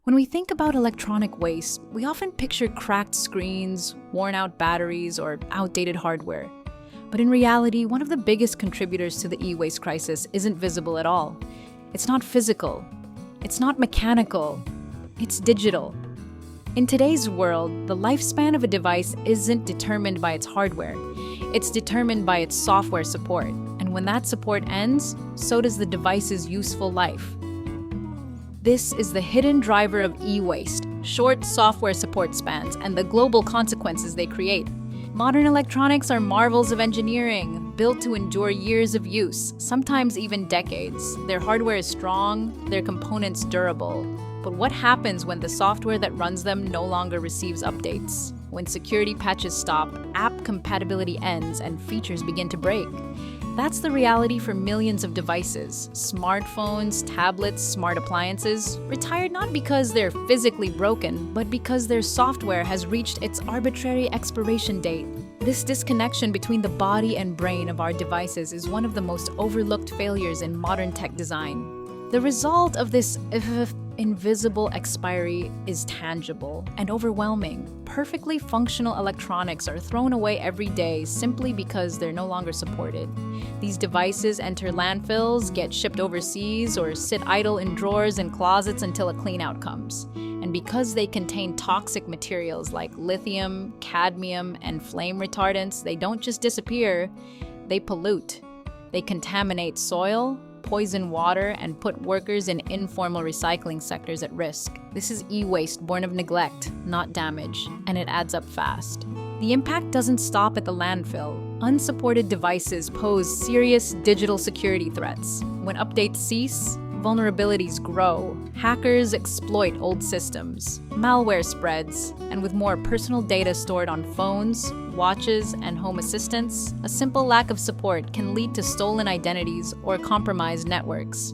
When we think about electronic waste, we often picture cracked screens, worn-out batteries, or outdated hardware. But in reality, one of the biggest contributors to the e-waste crisis isn't visible at all. It's not physical. It's not mechanical. It's digital. In today's world, the lifespan of a device isn't determined by its hardware. It's determined by its software support. And when that support ends, so does the device's useful life. This is the hidden driver of e-waste, short software support spans, and the global consequences they create. Modern electronics are marvels of engineering, built to endure years of use, sometimes even decades. Their hardware is strong, their components durable. But what happens when the software that runs them no longer receives updates? When security patches stop, app compatibility ends, and features begin to break? That's the reality for millions of devices. Smartphones, tablets, smart appliances, retired not because they're physically broken, but because their software has reached its arbitrary expiration date. This disconnection between the body and brain of our devices is one of the most overlooked failures in modern tech design. The result of this invisible expiry is tangible and overwhelming. Perfectly functional electronics are thrown away every day simply because they're no longer supported. These devices enter landfills, get shipped overseas, or sit idle in drawers and closets until a clean-out comes. And because they contain toxic materials like lithium, cadmium, and flame retardants, they don't just disappear, they pollute. They contaminate soil, poison water, and put workers in informal recycling sectors at risk. This is e-waste born of neglect, not damage, and it adds up fast. The impact doesn't stop at the landfill. Unsupported devices pose serious digital security threats. When updates cease, vulnerabilities grow. Hackers exploit old systems. Malware spreads, and with more personal data stored on phones, watches, and home assistants, a simple lack of support can lead to stolen identities or compromised networks.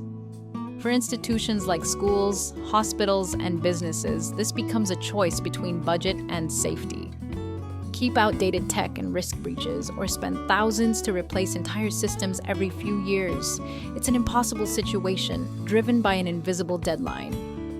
For institutions like schools, hospitals, and businesses, this becomes a choice between budget and safety. Keep outdated tech and risk breaches, or spend thousands to replace entire systems every few years. It's an impossible situation, driven by an invisible deadline.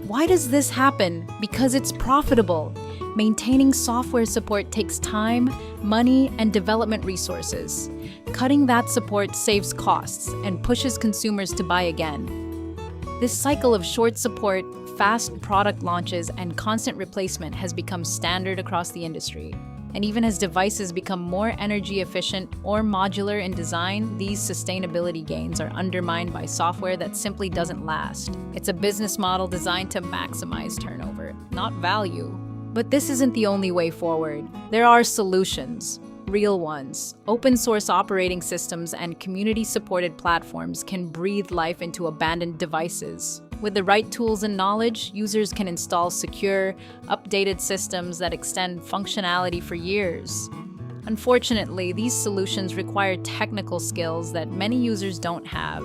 Why does this happen? Because it's profitable. Maintaining software support takes time, money, and development resources. Cutting that support saves costs and pushes consumers to buy again. This cycle of short support, fast product launches, and constant replacement has become standard across the industry. And even as devices become more energy efficient or modular in design, these sustainability gains are undermined by software that simply doesn't last. It's a business model designed to maximize turnover, not value. But this isn't the only way forward. There are solutions, real ones. Open source operating systems and community-supported platforms can breathe life into abandoned devices. With the right tools and knowledge, users can install secure, updated systems that extend functionality for years. Unfortunately, these solutions require technical skills that many users don't have.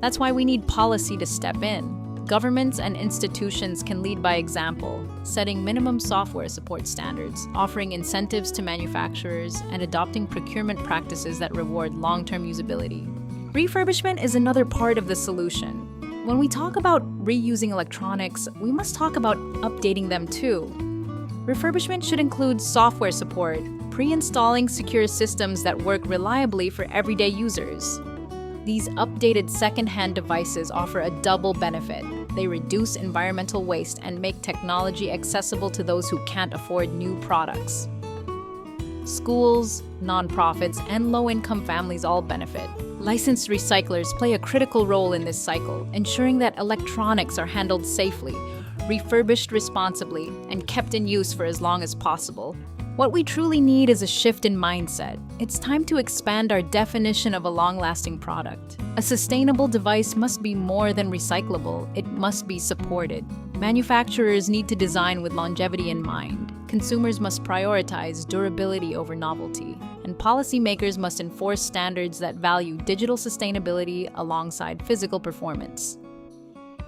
That's why we need policy to step in. Governments and institutions can lead by example, setting minimum software support standards, offering incentives to manufacturers, and adopting procurement practices that reward long-term usability. Refurbishment is another part of the solution. When we talk about reusing electronics, we must talk about updating them too. Refurbishment should include software support, pre-installing secure systems that work reliably for everyday users. These updated second-hand devices offer a double benefit. They reduce environmental waste and make technology accessible to those who can't afford new products. Schools, nonprofits, and low-income families all benefit. Licensed recyclers play a critical role in this cycle, ensuring that electronics are handled safely, refurbished responsibly, and kept in use for as long as possible. What we truly need is a shift in mindset. It's time to expand our definition of a long-lasting product. A sustainable device must be more than recyclable, it must be supported. Manufacturers need to design with longevity in mind. Consumers must prioritize durability over novelty. And policymakers must enforce standards that value digital sustainability alongside physical performance.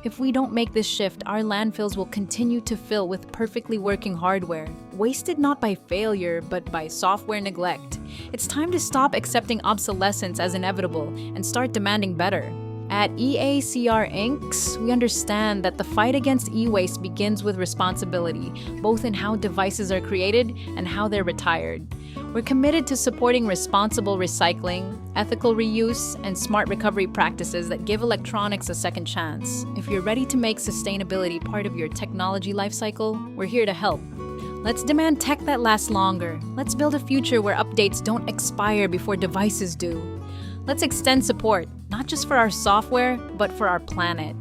If we don't make this shift, our landfills will continue to fill with perfectly working hardware, wasted not by failure, but by software neglect. It's time to stop accepting obsolescence as inevitable and start demanding better. At EACR Inc., we understand that the fight against e-waste begins with responsibility, both in how devices are created and how they're retired. We're committed to supporting responsible recycling, ethical reuse, and smart recovery practices that give electronics a second chance. If you're ready to make sustainability part of your technology lifecycle, we're here to help. Let's demand tech that lasts longer. Let's build a future where updates don't expire before devices do. Let's extend support, not just for our software, but for our planet.